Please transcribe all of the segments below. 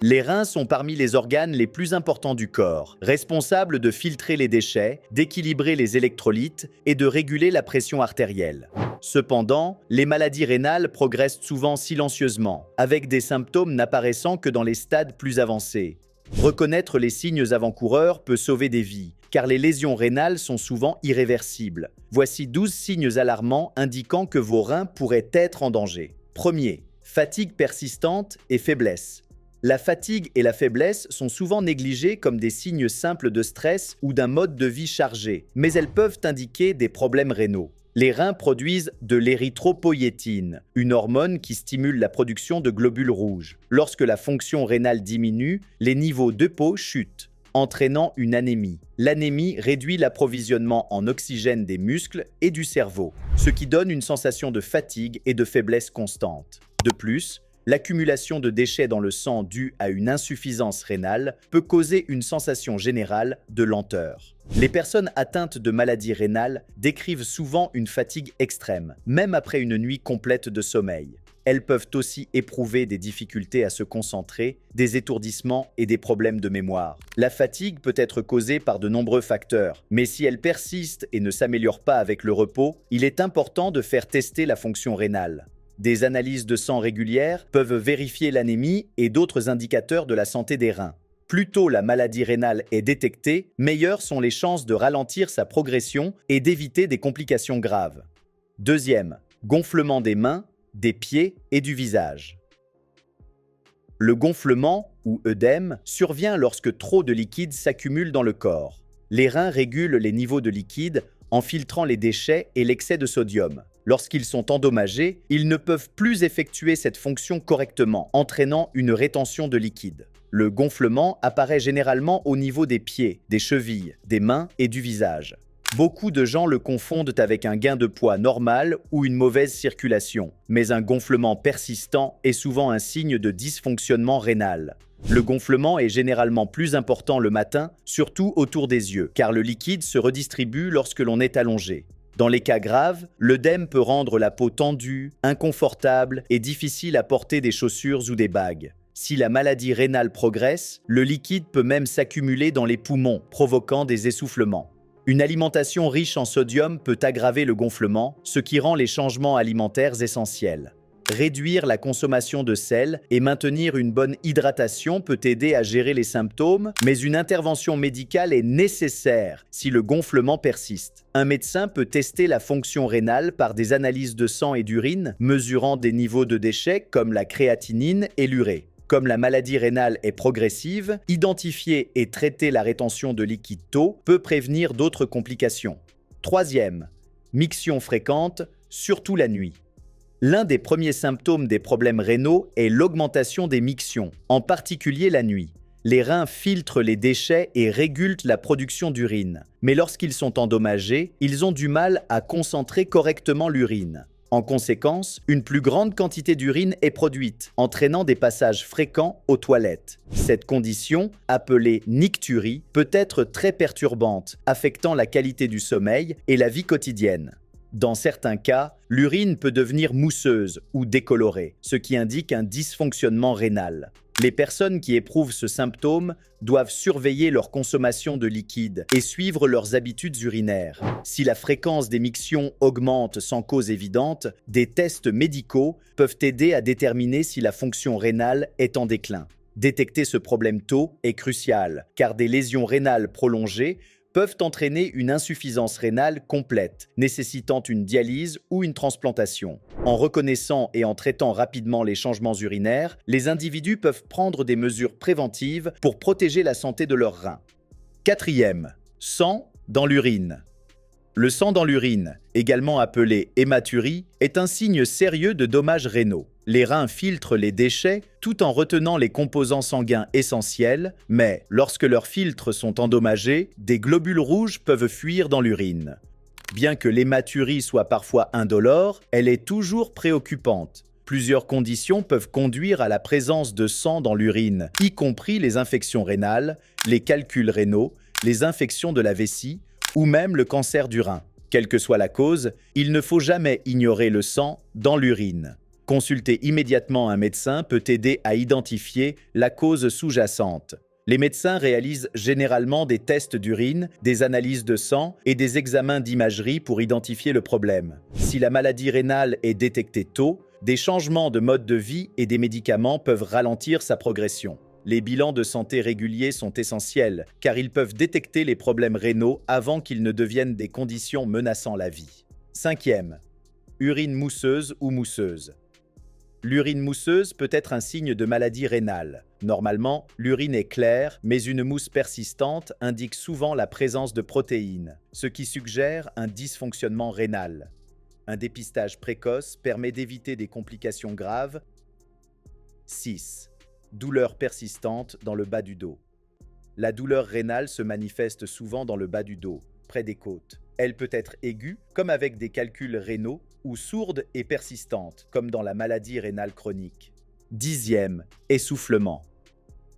Les reins sont parmi les organes les plus importants du corps, responsables de filtrer les déchets, d'équilibrer les électrolytes et de réguler la pression artérielle. Cependant, les maladies rénales progressent souvent silencieusement, avec des symptômes n'apparaissant que dans les stades plus avancés. Reconnaître les signes avant-coureurs peut sauver des vies, car les lésions rénales sont souvent irréversibles. Voici 12 signes alarmants indiquant que vos reins pourraient être en danger. Premier, fatigue persistante et faiblesse. La fatigue et la faiblesse sont souvent négligées comme des signes simples de stress ou d'un mode de vie chargé, mais elles peuvent indiquer des problèmes rénaux. Les reins produisent de l'érythropoïétine, une hormone qui stimule la production de globules rouges. Lorsque la fonction rénale diminue, les niveaux d'EPO chutent, entraînant une anémie. L'anémie réduit l'approvisionnement en oxygène des muscles et du cerveau, ce qui donne une sensation de fatigue et de faiblesse constante. De plus, l'accumulation de déchets dans le sang due à une insuffisance rénale peut causer une sensation générale de lenteur. Les personnes atteintes de maladies rénales décrivent souvent une fatigue extrême, même après une nuit complète de sommeil. Elles peuvent aussi éprouver des difficultés à se concentrer, des étourdissements et des problèmes de mémoire. La fatigue peut être causée par de nombreux facteurs, mais si elle persiste et ne s'améliore pas avec le repos, il est important de faire tester la fonction rénale. Des analyses de sang régulières peuvent vérifier l'anémie et d'autres indicateurs de la santé des reins. Plus tôt la maladie rénale est détectée, meilleures sont les chances de ralentir sa progression et d'éviter des complications graves. Deuxième, gonflement des mains, des pieds et du visage. Le gonflement, ou œdème, survient lorsque trop de liquide s'accumule dans le corps. Les reins régulent les niveaux de liquide en filtrant les déchets et l'excès de sodium. Lorsqu'ils sont endommagés, ils ne peuvent plus effectuer cette fonction correctement, entraînant une rétention de liquide. Le gonflement apparaît généralement au niveau des pieds, des chevilles, des mains et du visage. Beaucoup de gens le confondent avec un gain de poids normal ou une mauvaise circulation, mais un gonflement persistant est souvent un signe de dysfonctionnement rénal. Le gonflement est généralement plus important le matin, surtout autour des yeux, car le liquide se redistribue lorsque l'on est allongé. Dans les cas graves, l'œdème peut rendre la peau tendue, inconfortable et difficile à porter des chaussures ou des bagues. Si la maladie rénale progresse, le liquide peut même s'accumuler dans les poumons, provoquant des essoufflements. Une alimentation riche en sodium peut aggraver le gonflement, ce qui rend les changements alimentaires essentiels. Réduire la consommation de sel et maintenir une bonne hydratation peut aider à gérer les symptômes, mais une intervention médicale est nécessaire si le gonflement persiste. Un médecin peut tester la fonction rénale par des analyses de sang et d'urine, mesurant des niveaux de déchets comme la créatinine et l'urée. Comme la maladie rénale est progressive, identifier et traiter la rétention de liquide tôt peut prévenir d'autres complications. Troisième, miction fréquente, surtout la nuit. L'un des premiers symptômes des problèmes rénaux est l'augmentation des mictions, en particulier la nuit. Les reins filtrent les déchets et régulent la production d'urine. Mais lorsqu'ils sont endommagés, ils ont du mal à concentrer correctement l'urine. En conséquence, une plus grande quantité d'urine est produite, entraînant des passages fréquents aux toilettes. Cette condition, appelée nicturie, peut être très perturbante, affectant la qualité du sommeil et la vie quotidienne. Dans certains cas, l'urine peut devenir mousseuse ou décolorée, ce qui indique un dysfonctionnement rénal. Les personnes qui éprouvent ce symptôme doivent surveiller leur consommation de liquide et suivre leurs habitudes urinaires. Si la fréquence des mictions augmente sans cause évidente, des tests médicaux peuvent aider à déterminer si la fonction rénale est en déclin. Détecter ce problème tôt est crucial, car des lésions rénales prolongées peuvent entraîner une insuffisance rénale complète, nécessitant une dialyse ou une transplantation. En reconnaissant et en traitant rapidement les changements urinaires, les individus peuvent prendre des mesures préventives pour protéger la santé de leurs reins. Quatrième, sang dans l'urine. Le sang dans l'urine, également appelé hématurie, est un signe sérieux de dommages rénaux. Les reins filtrent les déchets tout en retenant les composants sanguins essentiels, mais lorsque leurs filtres sont endommagés, des globules rouges peuvent fuir dans l'urine. Bien que l'hématurie soit parfois indolore, elle est toujours préoccupante. Plusieurs conditions peuvent conduire à la présence de sang dans l'urine, y compris les infections rénales, les calculs rénaux, les infections de la vessie ou même le cancer du rein. Quelle que soit la cause, il ne faut jamais ignorer le sang dans l'urine. Consulter immédiatement un médecin peut aider à identifier la cause sous-jacente. Les médecins réalisent généralement des tests d'urine, des analyses de sang et des examens d'imagerie pour identifier le problème. Si la maladie rénale est détectée tôt, des changements de mode de vie et des médicaments peuvent ralentir sa progression. Les bilans de santé réguliers sont essentiels, car ils peuvent détecter les problèmes rénaux avant qu'ils ne deviennent des conditions menaçant la vie. 5e. Urine mousseuse ou mousseuse. L'urine mousseuse peut être un signe de maladie rénale. Normalement, l'urine est claire, mais une mousse persistante indique souvent la présence de protéines, ce qui suggère un dysfonctionnement rénal. Un dépistage précoce permet d'éviter des complications graves. 6. Douleur persistante dans le bas du dos. La douleur rénale se manifeste souvent dans le bas du dos, près des côtes. Elle peut être aiguë, comme avec des calculs rénaux, ou sourde et persistante, comme dans la maladie rénale chronique. 10e. Essoufflement.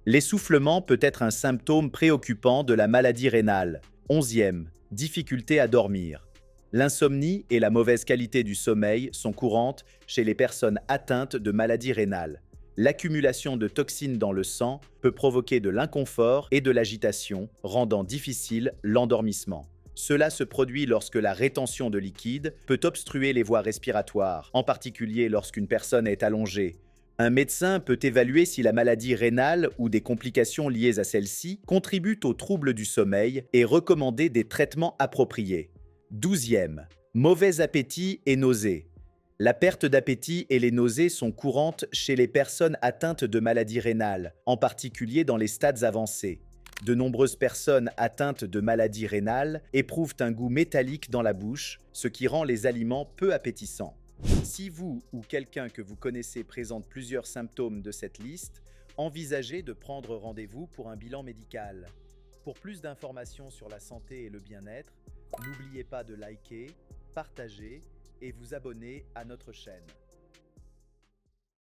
L'essoufflement peut être un symptôme préoccupant de la maladie rénale. 11e. Difficulté à dormir. L'insomnie et la mauvaise qualité du sommeil sont courantes chez les personnes atteintes de maladie rénale. L'accumulation de toxines dans le sang peut provoquer de l'inconfort et de l'agitation, rendant difficile l'endormissement. Cela se produit lorsque la rétention de liquide peut obstruer les voies respiratoires, en particulier lorsqu'une personne est allongée. Un médecin peut évaluer si la maladie rénale ou des complications liées à celle-ci contribuent aux troubles du sommeil et recommander des traitements appropriés. 12e. Mauvais appétit et nausées. La perte d'appétit et les nausées sont courantes chez les personnes atteintes de maladie rénale, en particulier dans les stades avancés. De nombreuses personnes atteintes de maladie rénale éprouvent un goût métallique dans la bouche, ce qui rend les aliments peu appétissants. Si vous ou quelqu'un que vous connaissez présente plusieurs symptômes de cette liste, envisagez de prendre rendez-vous pour un bilan médical. Pour plus d'informations sur la santé et le bien-être, n'oubliez pas de liker, partager et vous abonner à notre chaîne.